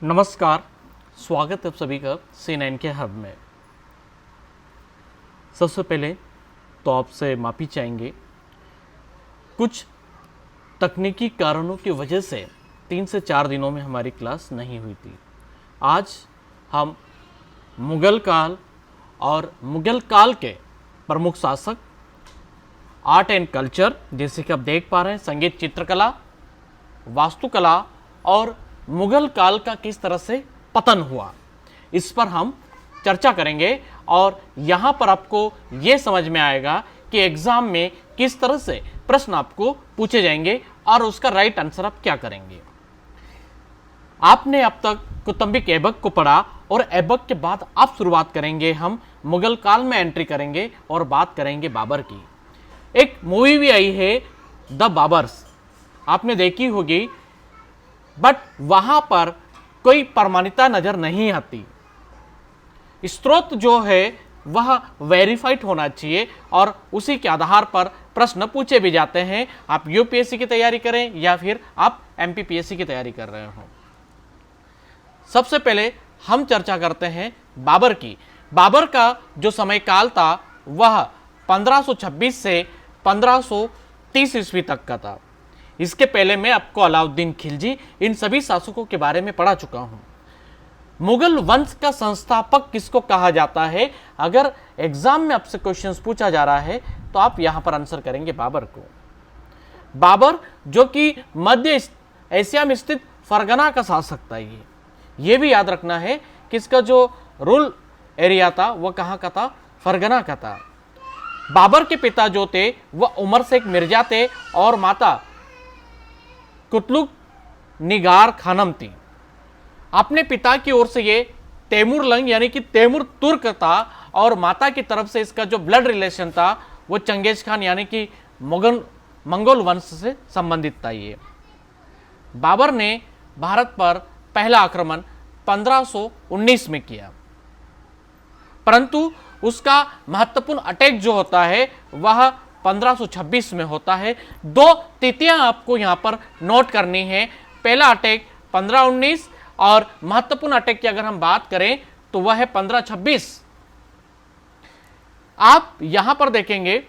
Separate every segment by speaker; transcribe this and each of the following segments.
Speaker 1: नमस्कार, स्वागत है आप सभी का C9 के हब में। सबसे पहले तो आपसे माफ़ी चाहेंगे, कुछ तकनीकी कारणों की वजह से 3 से 4 दिनों में हमारी क्लास नहीं हुई थी। आज हम मुगल काल और मुगल काल के प्रमुख शासक, आर्ट एंड कल्चर जैसे कि आप देख पा रहे हैं, संगीत, चित्रकला, वास्तुकला और मुगल काल का किस तरह से पतन हुआ, इस पर हम चर्चा करेंगे। और यहाँ पर आपको ये समझ में आएगा कि एग्जाम में किस तरह से प्रश्न आपको पूछे जाएंगे और उसका राइट आंसर आप क्या करेंगे। आपने अब तक कुतुम्बिक ऐबक को पढ़ा और ऐबक के बाद अब शुरुआत करेंगे, हम मुगल काल में एंट्री करेंगे और बात करेंगे बाबर की। एक मूवी भी आई है द बाबर्स, आपने देखी होगी, बट वहां पर कोई प्रमाणिकता नजर नहीं आती। स्रोत जो है वह वेरीफाइड होना चाहिए और उसी के आधार पर प्रश्न पूछे भी जाते हैं। आप यूपीएससी की तैयारी करें या फिर आप एमपीपीएससी की तैयारी कर रहे हो। सबसे पहले हम चर्चा करते हैं बाबर की। बाबर का जो समय काल था वह 1526 से 1530 ईस्वी तक का था। इसके पहले मैं आपको अलाउद्दीन खिलजी, इन सभी शासकों के बारे में पढ़ा चुका हूं। मुगल वंश का संस्थापक किसको कहा जाता है? अगर एग्जाम में आपसे क्वेश्चंस पूछा जा रहा है तो आप यहां पर आंसर करेंगे बाबर को। बाबर जो कि मध्य एशिया में स्थित फरगना का शासक था। ये भी याद रखना है कि इसका जो रूल एरिया था वह कहां का था? फरगना का था। बाबर के पिता जो थे वह उमर शेख मिर्जा थे और माता कुतलुक निगार खानम थी। अपने पिता की ओर से ये तैमूर लंग यानी कि तैमूर तुर्क था और माता की तरफ से इसका जो ब्लड रिलेशन था वो चंगेज खान यानी कि मंगोल वंश से संबंधित था। ये बाबर ने भारत पर पहला आक्रमण 1519 में किया, परंतु उसका महत्वपूर्ण अटैक जो होता है वह 1526 में होता है। 2 तिथियां आपको यहां पर नोट करनी है। पहला अटैक 1519 और महत्वपूर्ण अटैक की अगर हम बात करें तो वह है 1526। आप यहां पर देखेंगे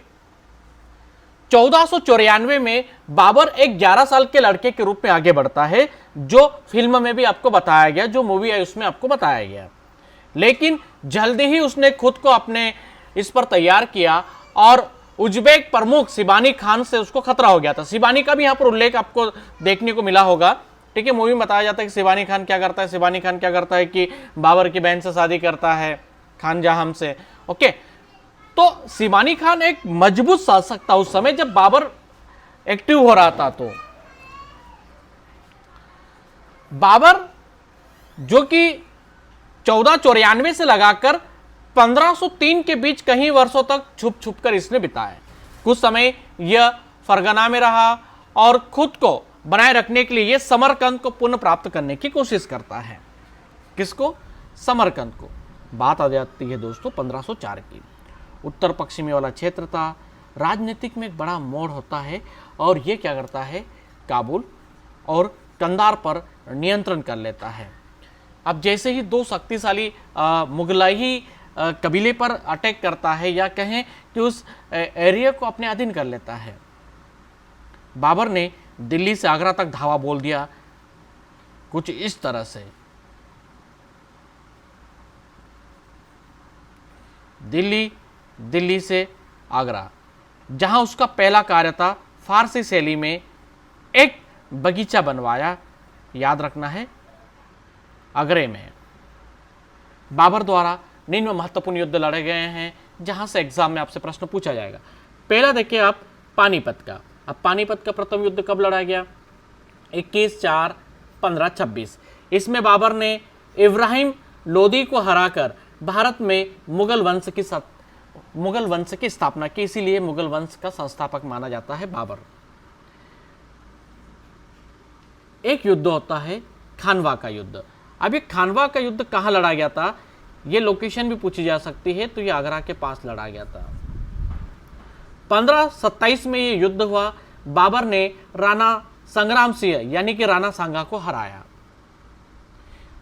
Speaker 1: 1494 में बाबर एक 11 साल के लड़के के रूप में आगे बढ़ता है, जो फिल्म में भी आपको बताया गया, जो मूवी है उसमें आपको बताया गया। लेकिन जल्दी ही उसने खुद को अपने इस पर तैयार किया और उज्बेक प्रमुख शिबानी खान से उसको खतरा हो गया था। शिबानी का भी यहां पर उल्लेख आपको देखने को मिला होगा। ठीक है, मूवी में बताया जाता है कि शिबानी खान क्या करता है। शिबानी खान क्या करता है कि बाबर की बहन से शादी करता है, खान जहां से। ओके, तो शिबानी खान एक मजबूत शासक था उस समय जब बाबर एक्टिव हो रहा था। तो बाबर जो कि 1494 से लगाकर 1503 के बीच कई वर्षों तक छुप छुप कर इसने बिताया। कुछ समय यह फरगना में रहा और खुद को बनाए रखने के लिए यह समरकंद को पुनः प्राप्त करने की कोशिश करता है। किसको? समरकंद को। बात आ जाती है दोस्तों 1504 की। उत्तर पश्चिमी वाला क्षेत्र था। राजनीतिक में एक बड़ा मोड़ होता है और यह क्या करता है? काबुल और कंधार पर नियंत्रण कर लेता है। अब जैसे ही 2 शक्तिशाली मुगलाई कबीले पर अटैक करता है या कहें कि उस एरिया को अपने अधीन कर लेता है, बाबर ने दिल्ली से आगरा तक धावा बोल दिया कुछ इस तरह से। दिल्ली से आगरा, जहां उसका पहला कार्य था फारसी शैली में एक बगीचा बनवाया। याद रखना है, आगरे में। बाबर द्वारा निम्न महत्वपूर्ण युद्ध लड़े गए हैं जहां से एग्जाम में आपसे प्रश्न पूछा जाएगा। पहला देखिए आप पानीपत का। अब पानीपत का प्रथम युद्ध कब लड़ा गया? 21/4/1526। इसमें बाबर ने इब्राहिम लोदी को हराकर भारत में मुगल वंश की स्थापना की, इसीलिए मुगल वंश का संस्थापक माना जाता है बाबर। एक युद्ध होता है खानवा का युद्ध। अब ये खानवा का युद्ध कहां लड़ा गया था, ये लोकेशन भी पूछी जा सकती है, तो ये आगरा के पास लड़ा गया था। 1527 में ये युद्ध हुआ। बाबर ने राणा संग्राम सिंह यानी कि राणा सांगा को हराया।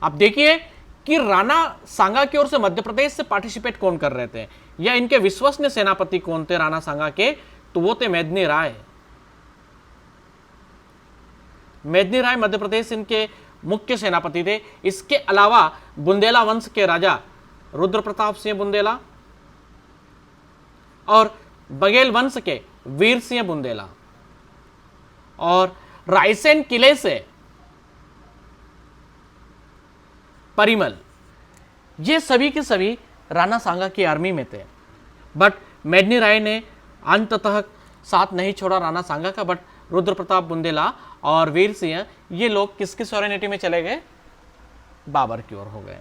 Speaker 1: आप देखिए कि राणा सांगा की ओर से मध्य प्रदेश से पार्टिसिपेट कौन कर रहे थे, या इनके विश्वसनीय सेनापति कौन थे राणा सांगा के, तो वो थे मेदिनी राय। मेदिनी राय मध्य प्रदेश इनके मुख्य सेनापति थे। इसके अलावा बुंदेला वंश के राजा रुद्र प्रताप सिंह बुंदेला और बघेल वंश के वीर सिंह बुंदेला और रायसेन किले से परिमल, ये सभी के सभी राणा सांगा की आर्मी में थे। बट मेदिनी राय ने अंततः साथ नहीं छोड़ा राणा सांगा का, बट रुद्र प्रताप बुंदेला और वीर सिंह ये लोग किसकी सॉरेनिटी में चले गए, बाबर की ओर हो गए।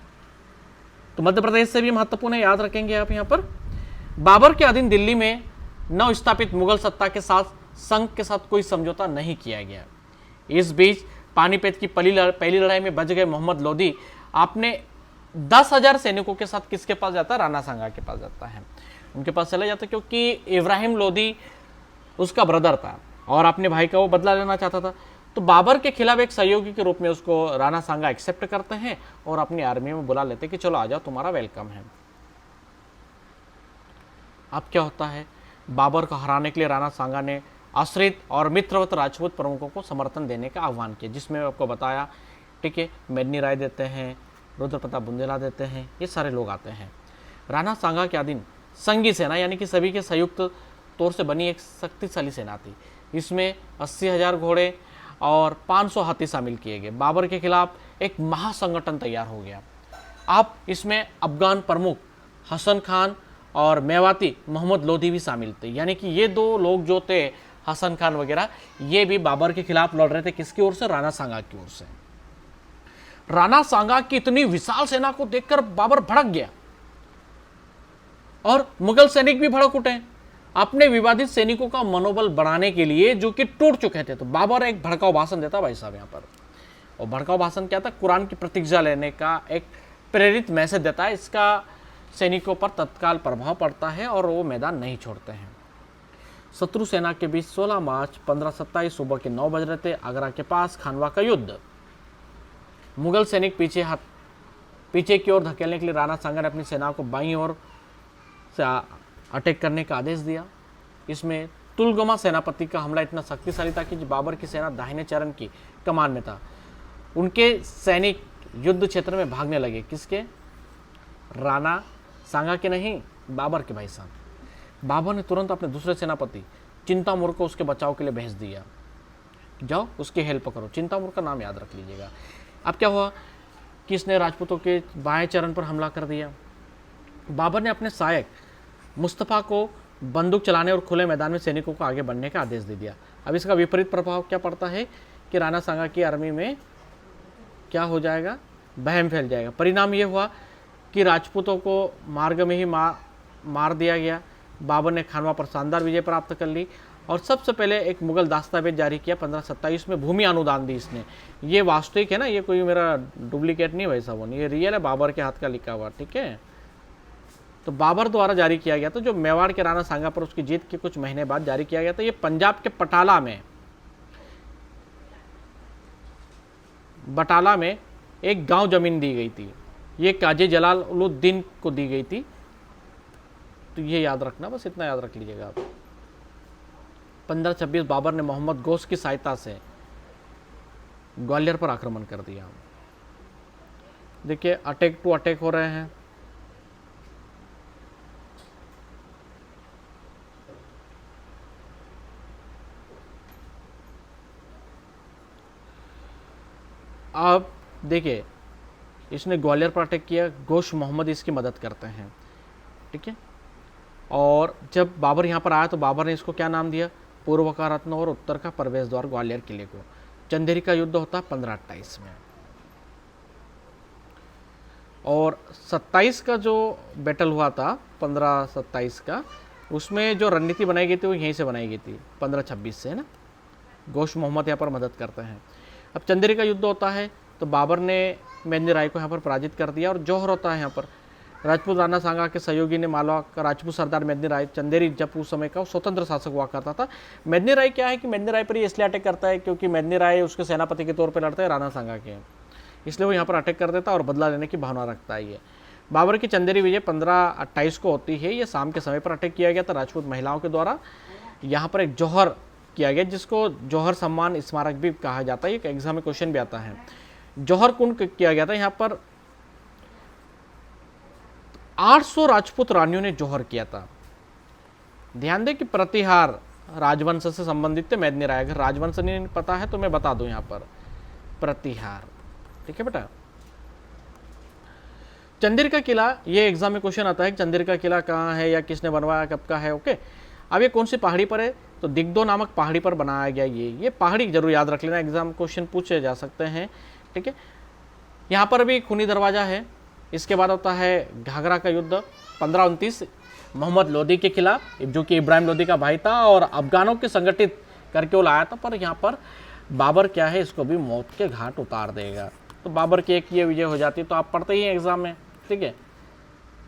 Speaker 1: तो मध्य प्रदेश से भी महत्वपूर्ण है, याद रखेंगे आप यहां पर। बाबर के अधीन दिल्ली में नव स्थापित मुगल सत्ता के साथ संघ के साथ कोई समझौता नहीं किया गया। इस बीच पानीपत की पहली लड़ाई में बच गए मोहम्मद लोधी आपने 10,000 सैनिकों के साथ किसके पास जाता है, राणा सांगा के पास जाता है। उनके पास चले जाता, क्योंकि इब्राहिम लोधी उसका ब्रदर था और अपने भाई का वो बदला लेना चाहता था। तो बाबर के खिलाफ एक सहयोगी के रूप में उसको राणा सांगा एक्सेप्ट करते हैं और अपनी आर्मी में बुला लेते हैं कि चलो आ जाओ, तुम्हारा वेलकम है। अब क्या होता है, बाबर को हराने के लिए राणा सांगा ने आश्रित और मित्रवत राजपूत प्रमुखों को समर्थन देने का आह्वान किया, जिसमें आपको बताया, ठीक है, मेदिनी राय देते हैं, रुद्र प्रताप बुंदेला देते हैं, ये सारे लोग आते हैं। राणा सांगा के अधीन संघी सेना यानी कि सभी के संयुक्त तौर से बनी एक शक्तिशाली सेना थी। इसमें 80,000 घोड़े और 500 हाथी शामिल किए गए। बाबर के खिलाफ एक महासंगठन तैयार हो गया। अब इसमें अफगान प्रमुख हसन खान और मेवाती मोहम्मद लोधी भी शामिल थे, यानी कि ये दो लोग जो थे हसन खान वगैरह, ये भी बाबर के खिलाफ लड़ रहे थे। किसकी ओर से, राणा सांगा की ओर से। राणा सांगा की इतनी विशाल सेना को देखकर बाबर भड़क गया और मुगल सैनिक भी भड़क उठे अपने विवादित सैनिकों का मनोबल बढ़ाने के लिए, जो कि टूट चुके थे। तो बाबर एक भड़काऊ भाषण देता भाई साहब यहाँ पर, और भड़काऊ भाषण क्या था, कुरान की प्रतिज्ञा लेने का एक प्रेरित मैसेज देता है। इसका सैनिकों पर तत्काल प्रभाव पड़ता है और वो मैदान नहीं छोड़ते हैं। शत्रु सेना के बीच 16 मार्च 1527 सुबह के 9 बज रहे थे। आगरा के पास खानवा का युद्ध। मुगल सैनिक पीछे की ओर धकेलने के लिए राणा सांगा ने अपनी सेना को बाईं ओर से अटैक करने का आदेश दिया। इसमें तुलगमा सेनापति का हमला इतना शक्तिशाली था कि बाबर की सेना दाहिने चरण की कमान में था। उनके सैनिक युद्ध क्षेत्र में भागने लगे। किसके, राणा सांगा के नहीं, बाबर के भाई साहब। बाबर ने तुरंत अपने दूसरे सेनापति चिंतामुर को उसके बचाव के लिए भेज दिया, जाओ उसकी हेल्प करो। चिंतामुर का नाम याद रख लीजिएगा। अब क्या हुआ कि इसने राजपूतों के बाएं चरण पर हमला कर दिया। बाबर ने अपने सहायक मुस्तफ़ा को बंदूक चलाने और खुले मैदान में सैनिकों को आगे बढ़ने का आदेश दे दिया। अब इसका विपरीत प्रभाव क्या पड़ता है कि राणा सांगा की आर्मी में क्या हो जाएगा, बहम फैल जाएगा। परिणाम ये हुआ कि राजपूतों को मार्ग में ही मार दिया गया। बाबर ने खानवा पर शानदार विजय प्राप्त कर ली और सबसे पहले एक मुगल दस्तावेज जारी किया 1527 में। भूमि अनुदान दी इसने। ये वास्तविक है ना, ये कोई मेरा डुप्लीकेट नहीं वैसा वो नहीं, ये रियल है, बाबर के हाथ का लिखा हुआ, ठीक है। तो बाबर द्वारा जारी किया गया था, जो मेवाड़ के राणा सांगा पर उसकी जीत के कुछ महीने बाद जारी किया गया था। ये पंजाब के बटाला में एक गांव जमीन दी गई थी। ये काजी जलालुद्दीन को दी गई थी। तो ये याद रखना, बस इतना याद रख लीजिएगा आप। 1526 बाबर ने मोहम्मद गौस की सहायता से ग्वालियर पर आक्रमण कर दिया। देखिए अटैक टू अटैक हो रहे हैं। अब देखिए इसने ग्वालियर पर अटैक किया। गोश मोहम्मद इसकी मदद करते हैं, ठीक है। और जब बाबर यहाँ पर आया तो बाबर ने इसको क्या नाम दिया, पूर्व का रत्न और उत्तर का प्रवेश द्वार ग्वालियर किले को। चंदेरी का युद्ध होता है 1528 में। और 27 का जो बैटल हुआ था 1527 का, उसमें जो रणनीति बनाई गई थी वो यहीं से बनाई गई थी 1526 से, है ना। गोश मोहम्मद यहाँ पर मदद करते हैं। अब चंदेरी का युद्ध होता है तो बाबर ने मेदिनी राय को यहाँ पर पराजित कर दिया। और जौहर होता है यहाँ पर, राजपूत राणा सांगा के सहयोगी ने मालवा का राजपूत सरदार मेदिनी राय, चंदेरी जब उस समय का स्वतंत्र शासक हुआ करता था। मेदिनी राय क्या है कि मेदिनी राय पर ही इसलिए अटैक करता है क्योंकि मेदिनी राय उसके सेनापति के तौर पर लड़ते हैं राणा सांगा के, इसलिए वो यहाँ पर अटैक कर देता है और बदला लेने की भावना रखता है। ये बाबर की चंदेरी विजय 1528 को होती है। ये शाम के समय पर अटैक किया गया था राजपूत महिलाओं के द्वारा। यहाँ पर एक जौहर किया गया जिसको जौहर सम्मान स्मारक भी कहा जाता है। एक एग्जाम में क्वेश्चन भी आता है। जौहर कुंड किया गया था। यहाँ पर 800 राजपूत रानियों ने जौहर किया था। ध्यान दें कि प्रतिहार राजवंश से संबंधित थे, मेदिनी राय। अगर राजवंश नहीं पता है तो मैं बता दूं यहाँ पर प्रतिहार। ठीक है बेटा। चंदेर का किला, ये एग्जाम में क्वेश्चन आता है कि चंदेर का किला कहाँ है या किसने बनवाया, कब का है। ओके, अब ये कौन सी पहाड़ी पर है, तो दिग्दो नामक पहाड़ी पर बनाया गया। ये पहाड़ी जरूर याद रख लेना, एग्जाम क्वेश्चन पूछे जा सकते हैं। ठीक है, यहाँ पर भी खूनी दरवाजा है। इसके बाद होता है घाघरा का युद्ध 1529 मोहम्मद लोदी के खिलाफ, जो कि इब्राहिम लोदी का भाई था और अफगानों के संगठित करके वो लाया था। पर यहाँ पर बाबर क्या है, इसको भी मौत के घाट उतार देगा। तो बाबर की एक ये विजय हो जाती, तो आप पढ़ते ही हैं एग्जाम में। ठीक है,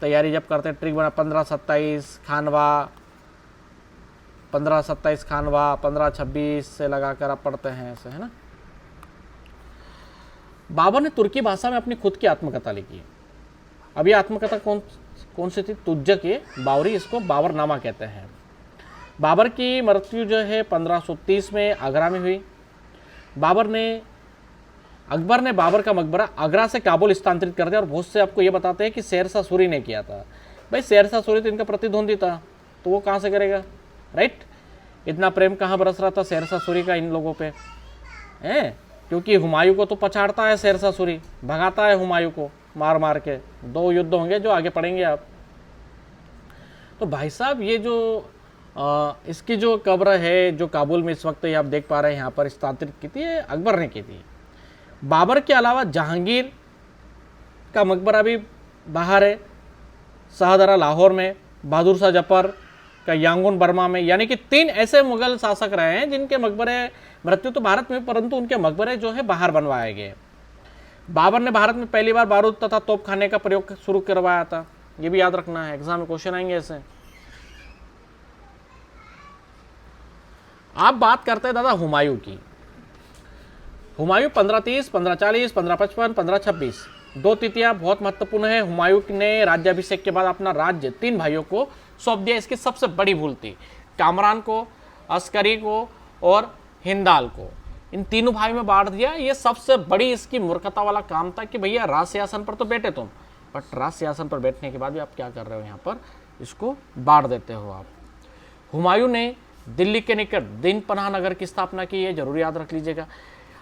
Speaker 1: तैयारी जब करते हैं ट्रिक बना 1527 खानवा, 1527 खानवा, 1526 से लगाकर आप पढ़ते हैं ऐसे, है ना। बाबर ने तुर्की भाषा में अपनी खुद की आत्मकथा लिखी। अब ये आत्मकथा कौन सी थी, तुज्जक ये बावरी, इसको बाबरनामा कहते हैं। बाबर की मृत्यु जो है 1530 में आगरा में हुई। अकबर ने बाबर का मकबरा आगरा से काबुल स्थानांतरित कर दिया। और बहुत से आपको ये बताते हैं कि शेरशाह सूरी ने किया था। भाई शेरशाह सूरी तो इनका प्रतिद्वंदी था, तो वो कहाँ से करेगा, राइट। इतना प्रेम कहाँ बरस रहा था शेरशाह सूरी का इन लोगों पे, हैं, क्योंकि हुमायूं को तो पछाड़ता है शेरशाह सूरी, भगाता है हुमायूं को मार मार के। 2 युद्ध होंगे जो आगे पढ़ेंगे आप। तो भाई साहब ये जो इसकी जो कब्र है जो काबुल में इस वक्त ये आप देख पा रहे हैं यहाँ पर स्थानांतरित की थी, अकबर ने की थी। बाबर के अलावा जहांगीर का मकबरा भी बाहर है, शाहदरा लाहौर में, बहादुर शाह जफर का यांगून बर्मा में। यानी कि 3 ऐसे मुगल शासक रहे हैं जिनके मकबरे, मृत्यु तो भारत में परंतु उनके मकबरे जो है बाहर बनवाए गए। बाबर ने भारत में पहली बार बारूद तथा तोपखाने का प्रयोग शुरू करवाया था। ये भी याद रखना है, एग्जाम में क्वेश्चन आएंगे ऐसे। आप बात करते हैं दादा हुमायूं की। हुमायूं 1530, 1540, 1555, 1526 2 तिथियां बहुत महत्वपूर्ण है। हुमायूं ने राज्याभिषेक के बाद अपना राज्य 3 भाइयों को सौंप दिया। इसकी सबसे बड़ी भूल थी कामरान को, अस्करी को और हिंदाल को, इन तीनों भाई में बांट दिया। ये सबसे बड़ी इसकी मूर्खता वाला काम था कि भैया राज सिंहासन पर तो बैठे तुम, बट राज सिंहासन पर बैठने के बाद भी आप क्या कर रहे हो, यहाँ पर इसको बांट देते हो आप। हुमायूं ने दिल्ली के निकट दिन पनाह नगर की स्थापना की, है जरूर याद रख लीजिएगा।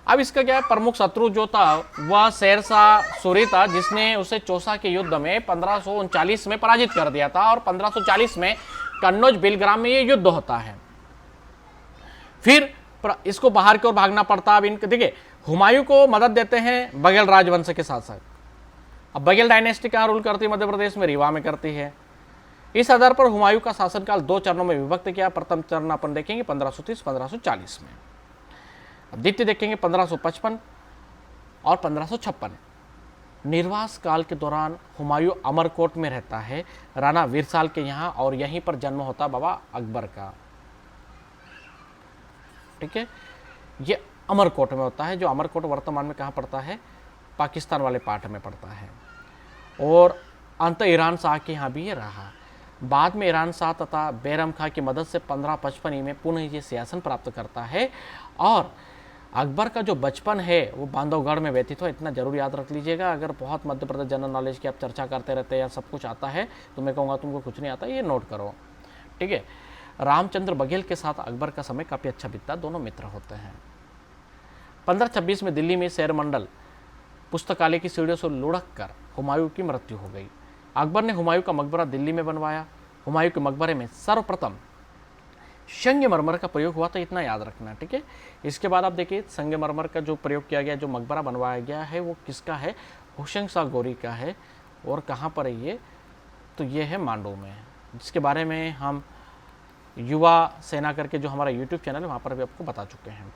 Speaker 1: अब इसका क्या है, प्रमुख शत्रु जो था वह शेरशाह सूरी था, जिसने उसे चौसा के युद्ध में 1539 में पराजित कर दिया था। और 1540 में कन्नौज बिलग्राम में ये युद्ध होता है। फिर इसको बाहर की ओर भागना पड़ता। अब इनके देखिए, हुमायूं को मदद देते हैं बघेल राजवंश के शासक। अब बघेल डायनेस्टी कहाँ रूल करती है, मध्य प्रदेश में रीवा में करती है। इस आधार पर हुमायूं का शासनकाल 2 चरणों में विभक्त किया। प्रथम चरण अपन देखेंगे 1530-1540 में। अब द्वितीय देखेंगे 1555 और 1556। निर्वास काल के दौरान हुमायूं अमरकोट में रहता है, राणा वीरसाल के यहाँ, और यहीं पर जन्म होता बाबा अकबर का। ठीक है, ये अमरकोट में होता है, जो अमरकोट वर्तमान में कहाँ पड़ता है, पाकिस्तान वाले पार्ट में पड़ता है। और अंत ईरान शाह के यहाँ भी ये रहा। बाद में ईरान शाह तथा बैरम खां की मदद से 1555 में पुनः ये सिंहासन प्राप्त करता है। और अकबर का जो बचपन है वो बांधवगढ़ में व्यतीत हुआ, इतना जरूर याद रख लीजिएगा। अगर बहुत मध्य प्रदेश जनरल नॉलेज की आप चर्चा करते रहते हैं या सब कुछ आता है तो मैं कहूँगा तुमको कुछ नहीं आता, ये नोट करो। ठीक है, रामचंद्र बघेल के साथ अकबर का समय काफ़ी अच्छा बीतता, दोनों मित्र होते हैं। 1526 में दिल्ली में शहर मंडल पुस्तकालय की सीढ़ियों से लुढ़क कर हुमायूं की मृत्यु हो गई। अकबर ने हुमायूं का मकबरा दिल्ली में बनवाया। हुमायूं के मकबरे में सर्वप्रथम संगमरमर का प्रयोग हुआ था, इतना याद रखना। ठीक है, इसके बाद आप देखिए संगमरमर का जो प्रयोग किया गया, जो मकबरा बनवाया गया है वो किसका है, हुसैन शाह गोरी का है। और कहाँ पर है ये, तो ये है मांडू में, जिसके बारे में हम युवा सेना करके जो हमारा यूट्यूब चैनल है वहाँ पर भी आपको बता चुके हैं।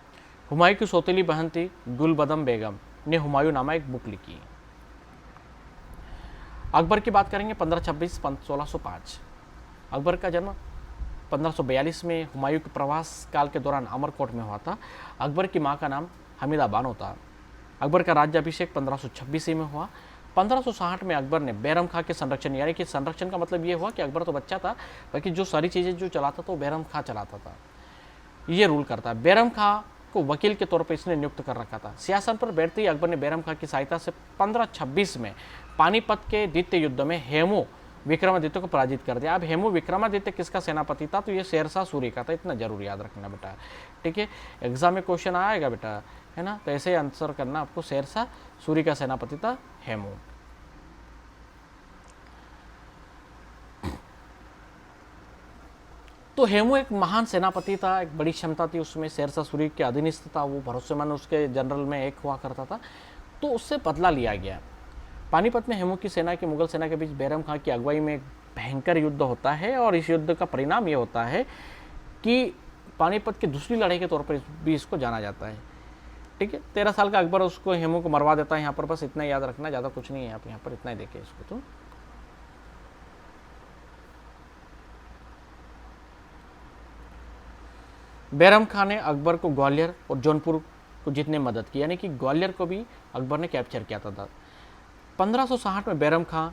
Speaker 1: हुमायूं की सौतेली बहन थी गुलबदम बेगम ने हुमायूं नामा एक बुक लिखी। अकबर की बात करेंगे 1526-1605। अकबर का जन्म 1542 में हुमायूं के प्रवास काल के दौरान अमरकोट में हुआ था। अकबर की माँ का नाम हमीदा बानो था। अकबर का राज्याभिषेक 1526 ईस्वी में हुआ। 1560 में अकबर ने बैरम खां के संरक्षण, यानी कि संरक्षण का मतलब ये हुआ कि अकबर तो बच्चा था, बाकी जो सारी चीज़ें जो चलाता था वो बैरम खां चलाता था, ये रूल करता है। बैरम खां को वकील के तौर पर इसने नियुक्त कर रखा था। सिंहासन पर बैठते ही अकबर ने बैरम खां की सहायता से 1526 में पानीपत के द्वितीय युद्ध में हेमू विक्रमादित्य को पराजित कर दिया। अब हेमू विक्रमादित्य किसका सेनापति था? तो ये शेरशाह सूरी का था। इतना जरूर याद रखना बेटा, ठीक है, एग्जाम में क्वेश्चन आएगा बेटा, है ना, तो ऐसे आंसर करना आपको। शेरशाह सूरी का सेनापति था हेमू। तो हेमू एक महान सेनापति था, एक बड़ी क्षमता थी उसमें, शेरशाह सूरी के अधीनस्थ था, वो भरोसेमंद उसके जनरल में एक हुआ करता था, तो उससे बदला लिया गया। पानीपत में हेमू की सेना की मुगल सेना के बीच बैरम खां की अगुवाई में एक भयंकर युद्ध होता है, और इस युद्ध का परिणाम ये होता है कि पानीपत की दूसरी लड़ाई के तौर पर भी इसको जाना जाता है। ठीक है, 13 साल का अकबर उसको हेमू को मरवा देता है। यहाँ पर बस इतना याद रखना, ज़्यादा कुछ नहीं है, आप यहाँ पर इतना ही देखें इसको। तो बैरम खां ने अकबर को ग्वालियर और जौनपुर को जीतने में मदद की, यानी कि ग्वालियर को भी अकबर ने कैप्चर किया था। 1560 में बैरम खां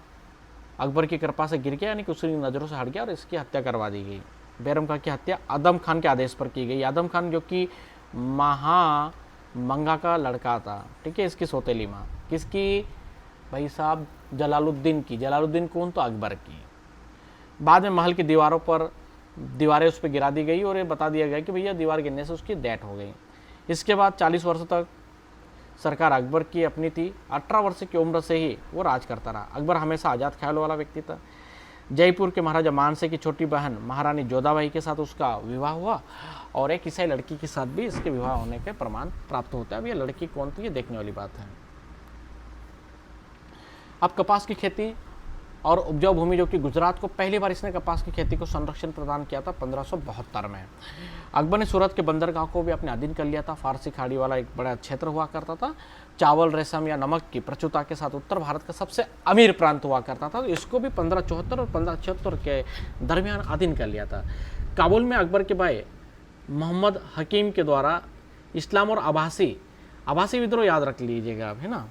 Speaker 1: अकबर की कृपा से गिर गया, यानी कि उसकी नज़रों से हट गया और इसकी हत्या करवा दी गई। बैरम खां की हत्या आदम खान के आदेश पर की गई। आदम खान जो कि महामंगा का लड़का था, ठीक है, इसकी सौतेली माँ किसकी? भाई साहब जलालुद्दीन की। जलालुद्दीन कौन? तो अकबर की। बाद में महल की दीवारें उस पर गिरा दी गई और ये बता दिया गया कि भैया दीवार गिरने से उसकी डेथ हो गई। इसके बाद 40 वर्षों तक सरकार अकबर की अपनी थी। 18 वर्ष की उम्र से ही वो राज करता रहा। अकबर हमेशा आज़ाद ख्याल वाला व्यक्ति था। जयपुर के महाराजा मानसिंह की छोटी बहन महारानी जोधाबाई के साथ उसका विवाह हुआ, और एक ईसाई लड़की के साथ भी इसके विवाह होने के प्रमाण प्राप्त होते हैं। अब ये लड़की कौन थी, ये देखने वाली बात है। अब कपास की खेती और उपजाऊ भूमि, जो कि गुजरात को पहली बार इसने कपास की खेती को संरक्षण प्रदान किया था 1572 में। अकबर ने सूरत के बंदरगाह को भी अपने अधीन कर लिया था। फारसी खाड़ी वाला एक बड़ा क्षेत्र हुआ करता था। चावल, रेशम या नमक की प्रचुरता के साथ उत्तर भारत का सबसे अमीर प्रांत हुआ करता था। तो इसको भी 1574 और 1576 के दरमियान अधीन कर लिया था। काबुल में अकबर के भाई मोहम्मद हकीम के द्वारा इस्लाम और आभासी विद्रोह याद रख लीजिएगा आप, है ना,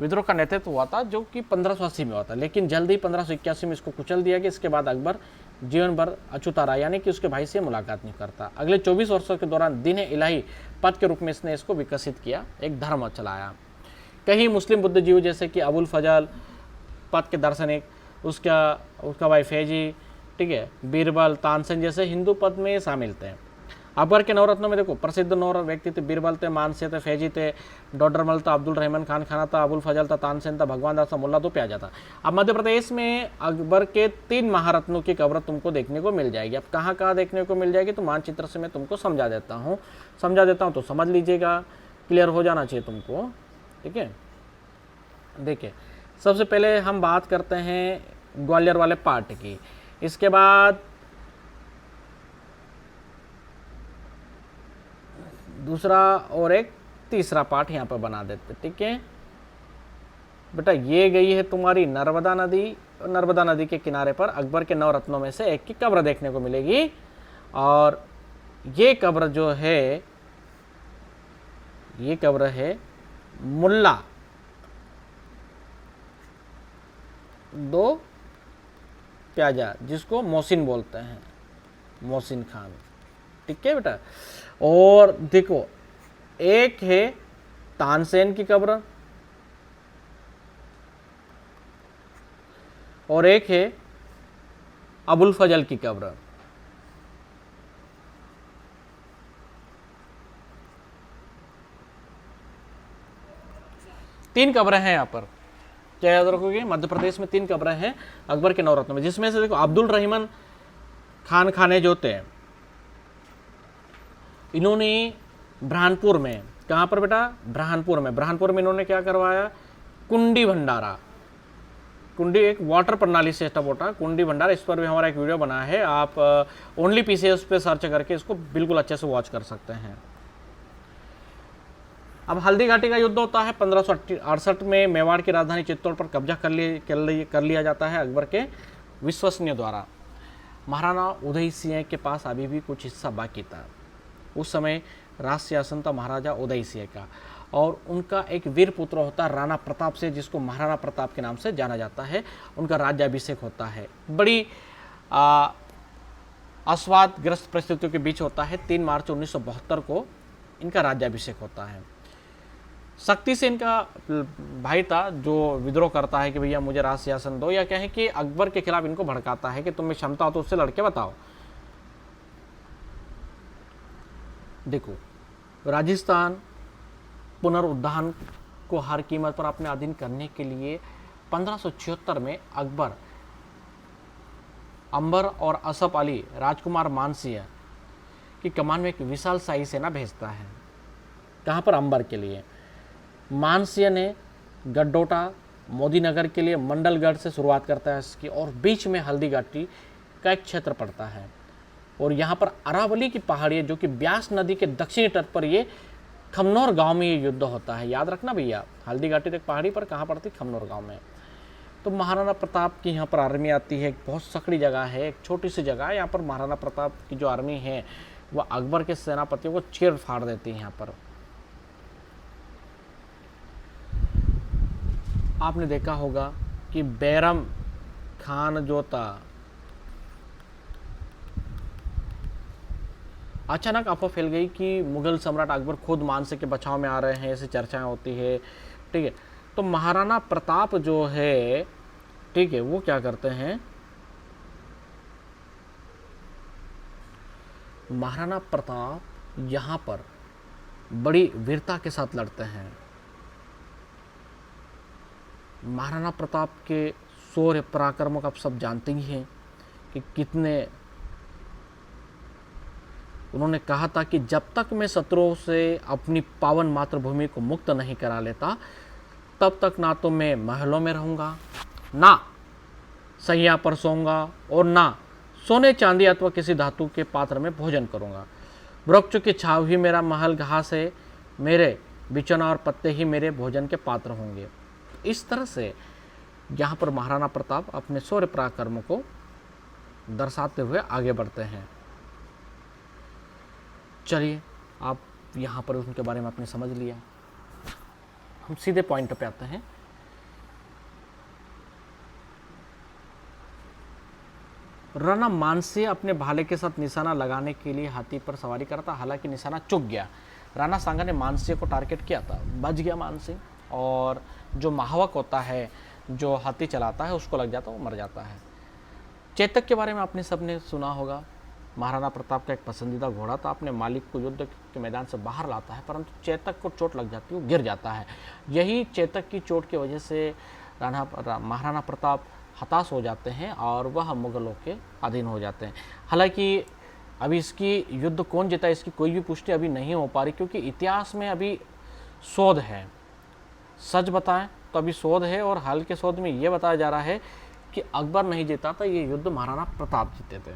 Speaker 1: विद्रोह का नेतृत्व हुआ था, जो कि 1580 में हुआ था, लेकिन जल्द ही 1581 में इसको कुचल दिया गया। इसके बाद अकबर जीवन भर अछूता रहा, यानी कि उसके भाई से मुलाकात नहीं करता। अगले 24 वर्षों के दौरान दीन इलाही पद के रूप में इसने इसको विकसित किया, एक धर्म चलाया। कहीं मुस्लिम बुद्धिजीवी जैसे कि अबुल फजल पद के दार्शनिक, उसका भाई फैजी, ठीक है, बीरबल, तानसेन जैसे हिंदू पद में शामिल थे। अकबर के नवरत्नों में देखो, प्रसिद्ध नौ व्यक्ति थे। बीरबल थे, मानसिंह थे, फैजी थे, डोडरमल था, अब्दुल रहमान खान खाना था, अबुल फजल था, तानसेन था, भगवान दास था, मुल्ला दो प्याजा था। अब मध्य प्रदेश में अकबर के 3 महारत्नों की कब्र तुमको देखने को मिल जाएगी। अब कहाँ कहाँ देखने को मिल जाएगी, तो मानचित्र से मैं तुमको समझा देता हूँ तो समझ लीजिएगा, क्लियर हो जाना चाहिए तुमको, ठीक है। देखिए, सबसे पहले हम बात करते हैं ग्वालियर वाले पार्ट की, इसके बाद दूसरा और एक तीसरा पार्ट यहाँ पर बना देते, ठीक है बेटा। ये गई है तुम्हारी नर्मदा नदी, और नर्मदा नदी के किनारे पर अकबर के 9 रत्नों में से एक की कब्र देखने को मिलेगी। और ये कब्र जो है, ये कब्र है मुल्ला दो प्याजा, जिसको मोहसिन बोलते हैं, मोहसिन खान, ठीक है बेटा। और देखो, एक है तानसेन की कब्र और एक है अबुल फजल की कब्र। तीन कब्रें हैं यहाँ पर, क्या याद रखोगे, मध्य प्रदेश में 3 कब्रें हैं अकबर के 9 रत्नों में, जिसमें से देखो अब्दुल रहमान खान खाने जो थे, इन्होंने ब्रहानपुर में, कहाँ पर बेटा, ब्रहानपुर में इन्होंने क्या करवाया, कुंडी भंडारा। कुंडी एक वाटर प्रणाली से सेटअप होता है, कुंडी भंडारा, इस पर भी हमारा एक वीडियो बना है, आप ओनली पीसीएस पे सर्च करके इसको बिल्कुल अच्छे से वॉच कर सकते हैं। अब हल्दी घाटी का युद्ध होता है 1568 में। मेवाड़ की राजधानी चित्तौड़ पर कब्जा कर लिया जाता है अकबर के विश्वसनीय द्वारा। महाराणा उदय सिंह के पास अभी भी कुछ हिस्सा बाकी था। उस समय राज शासन था महाराजा उदय सिंह का, और उनका एक वीर पुत्र होता है राणा प्रताप से, जिसको महाराणा प्रताप के नाम से जाना जाता है। उनका राज्याभिषेक होता है, बड़ी अस्वादग्रस्त परिस्थितियों के बीच होता है। 3 मार्च 1972 को इनका राज्याभिषेक होता है। सख्ती से इनका भाई था जो विद्रोह करता है कि भैया मुझे राज सिंहासन दो, या कहें कि अकबर के खिलाफ इनको भड़काता है कि तुम्हें क्षमता हो तो उससे लड़के बताओ। देखो, राजस्थान पुनरुद्धार को हर कीमत पर अपने अधीन करने के लिए 1576 में अकबर अंबर और असफ अली राजकुमार मानसिंह की कमान में एक विशाल शाही सेना भेजता है। कहाँ पर? अंबर के लिए। मानसिंह ने गड्डोटा मोदीनगर के लिए मंडलगढ़ से शुरुआत करता है इसकी, और बीच में हल्दी घाटी का एक क्षेत्र पड़ता है, और यहाँ पर अरावली की पहाड़ी है जो कि ब्यास नदी के दक्षिणी तट पर ये खमनौर गांव में ये युद्ध होता है। याद रखना भैया, हल्दी घाटी तक पहाड़ी पर कहाँ पड़ती? खमनौर गांव में। तो महाराणा प्रताप की यहाँ पर आर्मी आती है, बहुत सकड़ी जगह है, एक छोटी सी जगह है। यहाँ पर महाराणा प्रताप की जो आर्मी है वह अकबर के सेनापतियों को चीर फाड़ देती है। यहाँ पर आपने देखा होगा कि बैरम खान जो था, अचानक अफवाह फैल गई कि मुगल सम्राट अकबर खुद मानसिंह के बचाव में आ रहे हैं, ऐसी चर्चाएं होती है। ठीक है, तो महाराणा प्रताप जो है, ठीक है, वो क्या करते हैं? महाराणा प्रताप यहां पर बड़ी वीरता के साथ लड़ते हैं। महाराणा प्रताप के शौर्य पराक्रमों का आप सब जानते ही हैं कि कितने उन्होंने कहा था कि जब तक मैं शत्रुओं से अपनी पावन मातृभूमि को मुक्त नहीं करा लेता, तब तक ना तो मैं महलों में रहूँगा, ना सैया पर सोऊंगा, और ना सोने चांदी अथवा किसी धातु के पात्र में भोजन करूँगा। वृक्ष की छाव ही मेरा महल, घास है मेरे बिछौना, और पत्ते ही मेरे भोजन के पात्र होंगे। इस तरह से यहाँ पर महाराणा प्रताप अपने शौर्य पराक्रमों को दर्शाते हुए आगे बढ़ते हैं। चलिए, आप यहाँ पर उनके बारे में आपने समझ लिया, हम सीधे पॉइंट पे आते हैं। राणा मानसिंह अपने भाले के साथ निशाना लगाने के लिए हाथी पर सवारी करता, हालांकि निशाना चूक गया। राणा सांगा ने मानसिंह को टारगेट किया था, बच गया मानसिंह, और जो माहवक होता है जो हाथी चलाता है उसको लग जाता है, वो मर जाता है। चेतक के बारे में आपने सबने सुना होगा, महाराणा प्रताप का एक पसंदीदा घोड़ा था, अपने मालिक को युद्ध के मैदान से बाहर लाता है, परंतु चेतक को चोट लग जाती है, वो गिर जाता है। यही चेतक की चोट की वजह से महाराणा प्रताप हताश हो जाते हैं और वह मुगलों के अधीन हो जाते हैं। हालांकि अभी इसकी युद्ध कौन जीता इसकी कोई भी पुष्टि अभी नहीं हो पा रही, क्योंकि इतिहास में अभी शोध है। सच बताएं तो अभी शोध है, और हाल के शोध में ये बताया जा रहा है कि अकबर नहीं जीता था, ये युद्ध महाराणा प्रताप जीते थे।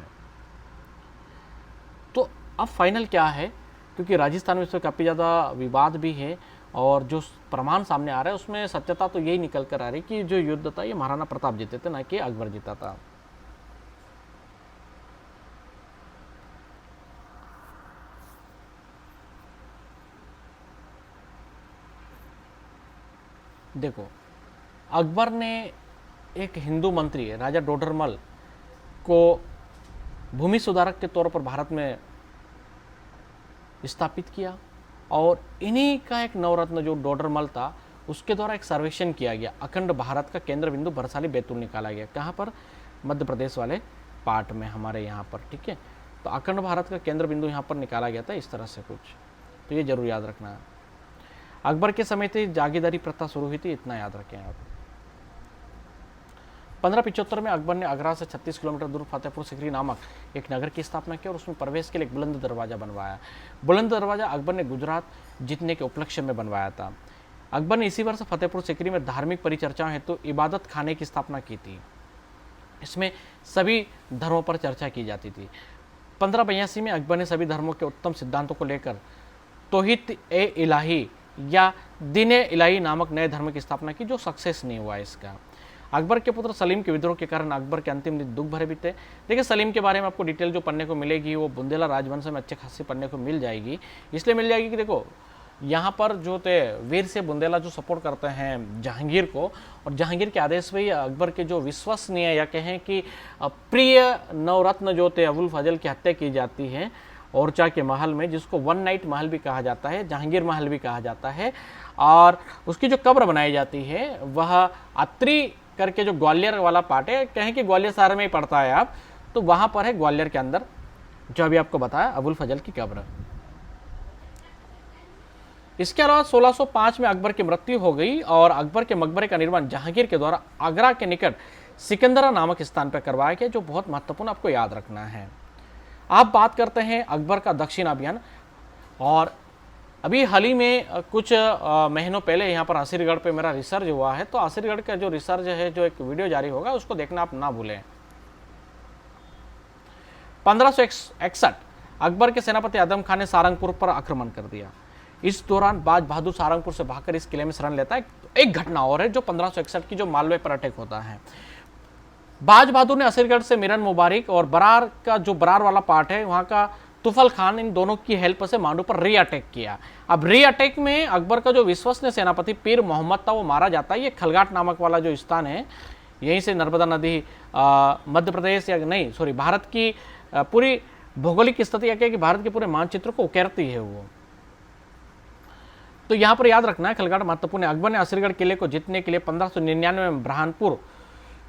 Speaker 1: तो अब फाइनल क्या है, क्योंकि राजस्थान में इसमें काफ़ी ज़्यादा विवाद भी है, और जो प्रमाण सामने आ रहा है उसमें सत्यता तो यही निकल कर आ रही कि जो युद्ध था ये महाराणा प्रताप जीते थे, ना कि अकबर जीता था। देखो, अकबर ने एक हिंदू मंत्री राजा डोडरमल को भूमि सुधारक के तौर पर भारत में स्थापित किया, और इन्हीं का एक नवरत्न जो डोडरमल था उसके द्वारा एक सर्वेक्षण किया गया। अखंड भारत का केंद्र बिंदु बरसाली बैतूल निकाला गया। कहाँ पर? मध्य प्रदेश वाले पार्ट में, हमारे यहाँ पर। ठीक है, तो अखंड भारत का केंद्र बिंदु यहाँ पर निकाला गया था, इस तरह से कुछ। तो ये जरूर याद रखना है। अकबर के समय से जागीरदारी प्रथा शुरू हुई थी, इतना याद रखें आप। 1575 में अकबर ने आगरा से 36 किलोमीटर दूर फतेहपुर सिकरी नामक एक नगर की स्थापना की, और उसमें प्रवेश के लिए एक बुलंद दरवाजा बनवाया। बुलंद दरवाजा अकबर ने गुजरात जीतने के उपलक्ष्य में बनवाया था। अकबर ने इसी वर्ष फतेहपुर सिकरी में धार्मिक परिचर्चाओं हेतु इबादत खाने की स्थापना की थी। इसमें सभी धर्मों पर चर्चा की जाती थी। 1582 में अकबर ने सभी धर्मों के उत्तम सिद्धांतों को लेकर तौहीद ए इलाही या दीन ए इलाही नामक नए धर्म की स्थापना की, जो सक्सेस नहीं हुआ इसका। अकबर के पुत्र सलीम के विद्रोह के कारण अकबर के अंतिम दिन दुख भरे बीते। देखिए, सलीम के बारे में आपको डिटेल जो पढ़ने को मिलेगी वो बुंदेला राजवंश में अच्छे खासी पढ़ने को मिल जाएगी। इसलिए मिल जाएगी कि देखो, यहाँ पर जो थे वीर सिंह बुंदेला जो सपोर्ट करते हैं जहांगीर को, और जहांगीर के आदेश पे ही अकबर के जो विश्वसनीय या कहें कि प्रिय नवरत्न जो थे अबुल फजल की हत्या की जाती है ओरछा के महल में, जिसको वन नाइट महल भी कहा जाता है, जहांगीर महल भी कहा जाता है। और उसकी जो कब्र बनाई जाती है वह अत्री करके जो ग्वालियर वाला पार्ट है, कहें कि ग्वालियर शहर में ही पड़ता है आप, तो वहां पर है ग्वालियर के अंदर, जो अभी आपको बताया अबुल फजल की कब्र। इसके अलावा 1605 में अकबर की मृत्यु हो गई और अकबर के मकबरे का निर्माण जहांगीर के द्वारा आगरा के निकट सिकंदरा नामक स्थान पर करवाया गया, जो बहुत महत्वपूर्ण आपको याद रखना है। आप बात करते हैं अकबर का दक्षिण अभियान, और अभी हाल ही में कुछ महीनों पहले यहाँ पर आसिरगढ़ पे मेरा रिसर्च हुआ है, तो आसिरगढ़ का जो रिसर्च है, जो एक वीडियो जारी होगा उसको देखना आप ना भूलें। 1561 अकबर के सेनापति आदम खान ने सारंगपुर पर आक्रमण कर दिया। इस दौरान बाज बहादुर सारंगपुर से भागकर इस किले में शरण लेता है। एक घटना और है जो 1561 की, जो मालवे पर अटैक होता है। बाज बहादुर ने असीरगढ़ से मिरन मुबारिक और बरार का जो बरार वाला पार्ट है वहां का तुफल खान, इन दोनों की हेल्प से मांडू पर री अटैक किया। अब री अटैक में अकबर का जो विश्वसनीय सेनापति पीर मोहम्मद था वो मारा जाता है। ये खलघाट नामक वाला जो स्थान है, यहीं से नर्मदा नदी मध्य प्रदेश या नहीं सॉरी भारत की पूरी भौगोलिक स्थिति या कि भारत के पूरे मानचित्र को उकेरती है वो। तो यहां पर याद रखना है खलघाट महत्वपूर्ण है। अकबर ने असीरगढ़ किले को जीतने के लिए 1599 में ब्रहानपुर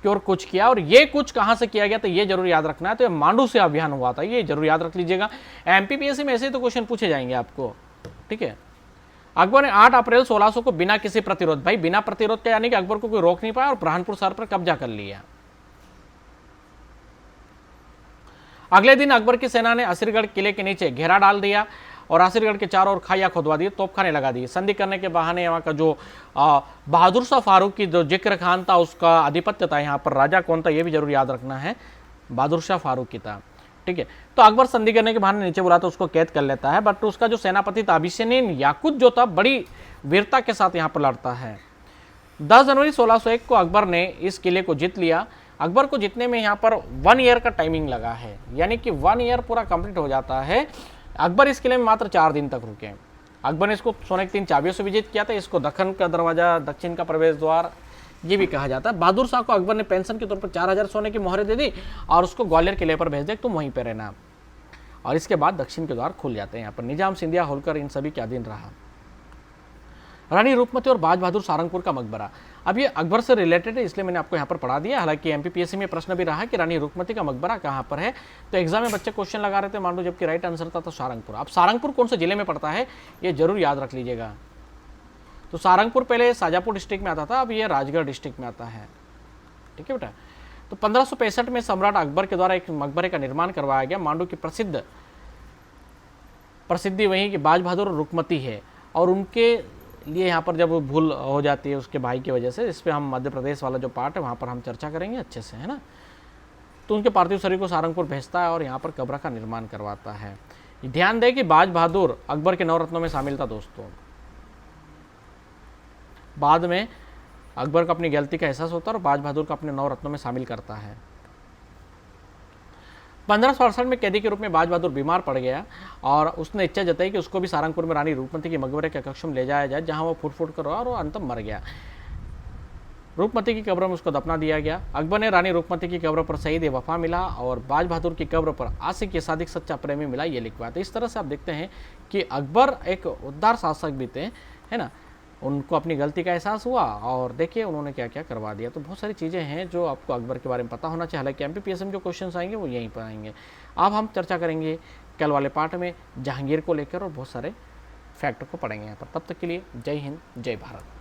Speaker 1: की ओर कूच किया, और ये कुछ कहां से किया गया तो ये जरूर याद रखना है। तो मांडू से अभियान हुआ था, ये जरूर याद रख लीजिएगा। एमपीपीएससी में ऐसे ही तो क्वेश्चन पूछे जाएंगे आपको, ठीक है। अकबर ने 8 अप्रैल 1600 को बिना किसी प्रतिरोध, भाई बिना प्रतिरोध का यानी कि अकबर को कोई रोक नहीं पाया, और ब्रहानपुर शहर पर कब्जा कर लिया। अगले दिन अकबर की सेना ने असीरगढ़ किले के नीचे घेरा डाल दिया और असीरगढ़ के चारों ओर खाइया खुदवा दिए, तोपखाने लगा दिए। संधि करने के बहाने यहाँ का जो बहादुर शाह फारूक की जो जिक्र खान था उसका आधिपत्य था यहाँ पर। राजा कौन था ये भी जरूर याद रखना है, बहादुर शाह फारूक की था, ठीक है। तो अकबर संधि करने के बहाने नीचे बुलाता उसको कैद कर लेता है, बट उसका जो सेनापति था अभिशनीन याकुत जो था बड़ी वीरता के साथ यहाँ पर लड़ता है। 10 जनवरी 1601 को अकबर ने इस किले को जीत लिया। अकबर को जीतने में यहाँ पर 1 ईयर का टाइमिंग लगा है, यानी कि 1 ईयर पूरा कंप्लीट हो जाता है। अकबर इस किले में मात्र 4 दिन तक रुके। अकबर ने इसको सोने की 3 चाबियों से विजित किया था। इसको दक्कन का दरवाजा, दक्षिण का प्रवेश द्वार ये भी कहा जाता है। बहादुर शाह को अकबर ने पेंशन के तौर पर 4000 सोने की मोहरें दे दी और उसको ग्वालियर किले पर भेज दे, तुम वहीं पर रहना। और इसके बाद दक्षिण के द्वार खुल जाते हैं। यहाँ पर निजाम, सिंधिया, होलकर इन सभी के अधीन रहा। रानी रूपमती और बाज बहादुर सारंगपुर का मकबरा, अब ये अकबर से रिलेटेड है इसलिए मैंने आपको यहाँ पर पढ़ा दिया। हालांकि एमपीपीएससी में प्रश्न भी रहा कि रानी रूपमती का मकबरा कहाँ पर है, तो एग्जाम में बच्चे क्वेश्चन लगा रहे थे मान लो, जबकि राइट आंसर था तो सारंगपुर। अब सारंगपुर कौन से जिले में पड़ता है ये जरूर याद रख लीजिएगा। तो सारंगपुर पहले शाजापुर डिस्ट्रिक्ट में आता था, अब ये राजगढ़ डिस्ट्रिक्ट में आता है, ठीक है बेटा। तो 1565 में सम्राट अकबर के द्वारा एक मकबरे का निर्माण करवाया गया। मांडू की प्रसिद्धि वहीं की बाज बहादुर और रुकमती है, और उनके लिए यहाँ पर जब भूल हो जाती है उसके भाई की वजह से, इस पर हम मध्य प्रदेश वाला जो पार्ट है वहाँ पर हम चर्चा करेंगे अच्छे से, है ना। तो उनके पार्थिव शरीर को सारंगपुर भेजता है और यहाँ पर कब्र का निर्माण करवाता है। ध्यान दें कि बाज बहादुर अकबर के 9 रत्नों में शामिल था दोस्तों। बाद में अकबर को अपनी गलती का एहसास होता है और बाज बहादुर को अपने 9 रत्नों में शामिल करता है। 1568 में कैदी के रूप में बाज बहादुर बीमार पड़ गया और उसने इच्छा जताई कि उसको भी सारंगपुर में रानी रूपमती के मकबरे के कक्ष में ले जाया जाए, जहां वो फुट कर और अंतम मर गया। रूपमती की कब्र में उसको दफना दिया गया। अकबर ने रानी रूपमती की कब्र पर शहीद वफा मिला और बाज बहादुर की कब्र पर आशिक या सादिक सच्चा प्रेमी मिला, ये लिखवाया। तो इस तरह से आप देखते हैं कि अकबर एक उदार शासक भी थे, है ना। उनको अपनी गलती का एहसास हुआ और देखिए उन्होंने क्या क्या करवा दिया। तो बहुत सारी चीज़ें हैं जो आपको अकबर के बारे में पता होना चाहिए। हालांकि एमपीपीएससी में जो क्वेश्चंस आएंगे वो यहीं पर आएंगे। अब हम चर्चा करेंगे कल वाले पार्ट में जहांगीर को लेकर और बहुत सारे फैक्ट को पढ़ेंगे यहाँ पर। तब तक के लिए जय हिंद, जय भारत।